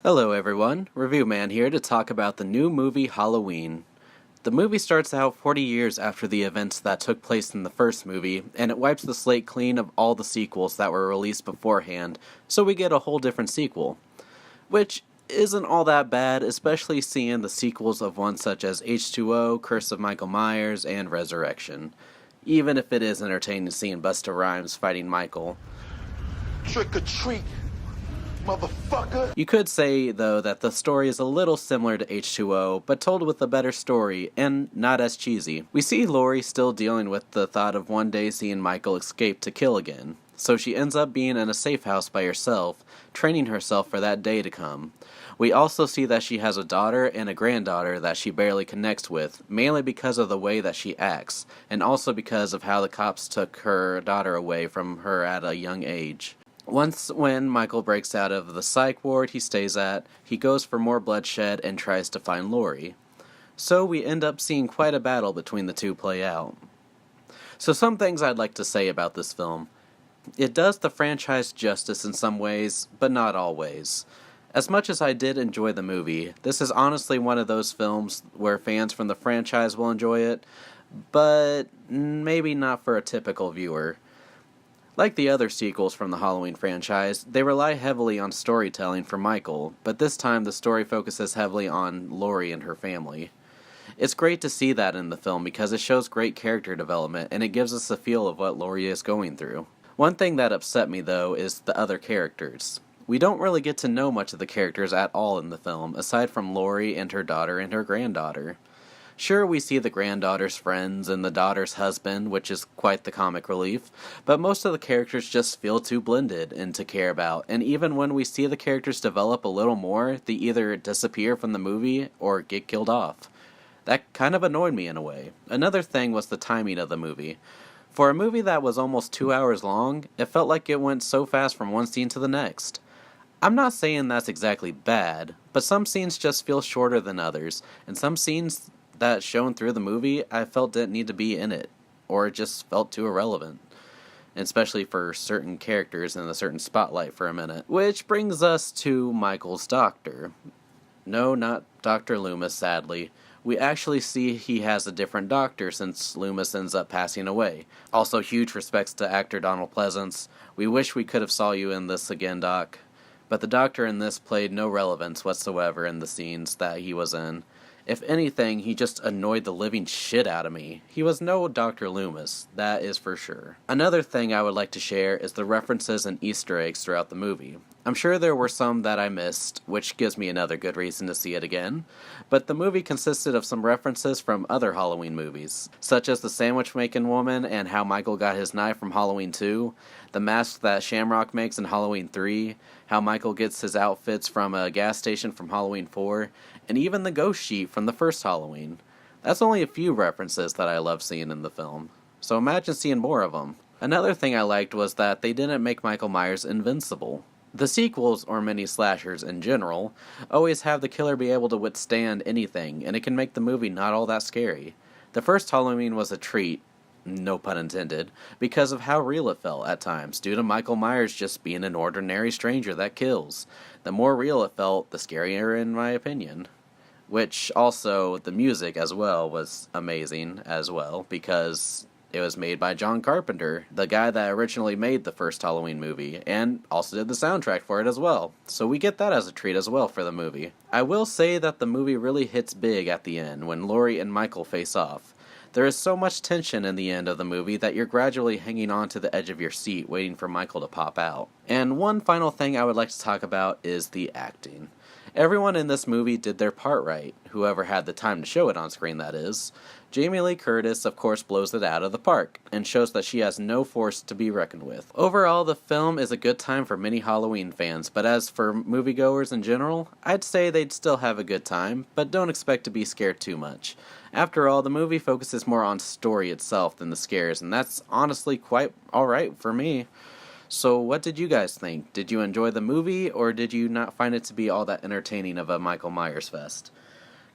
Hello everyone, Review Man here to talk about the new movie Halloween. The movie starts out 40 years after the events that took place in the first movie, and it wipes the slate clean of all the sequels that were released beforehand, so we get a whole different sequel. Which isn't all that bad, especially seeing the sequels of ones such as H2O, Curse of Michael Myers, and Resurrection. Even if it is entertaining seeing Busta Rhymes fighting Michael. Trick or treat, motherfucker! You could say, though, that the story is a little similar to H2O, but told with a better story, and not as cheesy. We see Laurie still dealing with the thought of one day seeing Michael escape to kill again, so she ends up being in a safe house by herself, training herself for that day to come. We also see that she has a daughter and a granddaughter that she barely connects with, mainly because of the way that she acts, and also because of how the cops took her daughter away from her at a young age. Once when Michael breaks out of the psych ward he stays at, he goes for more bloodshed and tries to find Laurie. So we end up seeing quite a battle between the two play out. So some things I'd like to say about this film. It does the franchise justice in some ways, but not always. As much as I did enjoy the movie, this is honestly one of those films where fans from the franchise will enjoy it, but maybe not for a typical viewer. Like the other sequels from the Halloween franchise, they rely heavily on storytelling for Michael, but this time the story focuses heavily on Laurie and her family. It's great to see that in the film because it shows great character development and it gives us a feel of what Laurie is going through. One thing that upset me though is the other characters. We don't really get to know much of the characters at all in the film, aside from Laurie and her daughter and her granddaughter. Sure, we see the granddaughter's friends and the daughter's husband, which is quite the comic relief, but most of the characters just feel too blended and to care about, and even when we see the characters develop a little more, they either disappear from the movie or get killed off. That kind of annoyed me in a way. Another thing was the timing of the movie. For a movie that was almost 2 hours long, it felt like it went so fast from one scene to the next. I'm not saying that's exactly bad, but some scenes just feel shorter than others, and some scenes that shown through the movie I felt didn't need to be in it, or it just felt too irrelevant, especially for certain characters in a certain spotlight for a minute. Which brings us to Michael's doctor. No, not Dr. Loomis, sadly. We actually see he has a different doctor since Loomis ends up passing away. Also, huge respects to actor Donald Pleasence. We wish we could have saw you in this again, Doc. But the doctor in this played no relevance whatsoever in the scenes that he was in. If anything, he just annoyed the living shit out of me. He was no Dr. Loomis, that is for sure. Another thing I would like to share is the references and Easter eggs throughout the movie. I'm sure there were some that I missed, which gives me another good reason to see it again, but the movie consisted of some references from other Halloween movies, such as the sandwich making woman and how Michael got his knife from Halloween 2, the mask that Shamrock makes in Halloween 3, how Michael gets his outfits from a gas station from Halloween 4, and even the ghost sheet from the first Halloween. That's only a few references that I love seeing in the film, so imagine seeing more of them. Another thing I liked was that they didn't make Michael Myers invincible. The sequels, or mini slashers in general, always have the killer be able to withstand anything, and it can make the movie not all that scary. The first Halloween was a treat, no pun intended, because of how real it felt at times, due to Michael Myers just being an ordinary stranger that kills. The more real it felt, the scarier in my opinion. Which also, the music as well was amazing as well, because it was made by John Carpenter, the guy that originally made the first Halloween movie, and also did the soundtrack for it as well. So we get that as a treat as well for the movie. I will say that the movie really hits big at the end when Laurie and Michael face off. There is so much tension in the end of the movie that you're gradually hanging on to the edge of your seat waiting for Michael to pop out. And one final thing I would like to talk about is the acting. Everyone in this movie did their part right, whoever had the time to show it on screen, that is. Jamie Lee Curtis, of course, blows it out of the park, and shows that she has no force to be reckoned with. Overall, the film is a good time for many Halloween fans, but as for moviegoers in general, I'd say they'd still have a good time, but don't expect to be scared too much. After all, the movie focuses more on story itself than the scares, and that's honestly quite alright for me. So what did you guys think? Did you enjoy the movie, or did you not find it to be all that entertaining of a Michael Myers fest?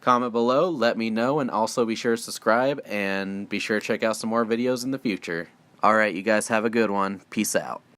Comment below, let me know, and also be sure to subscribe, and be sure to check out some more videos in the future. Alright, you guys have a good one. Peace out.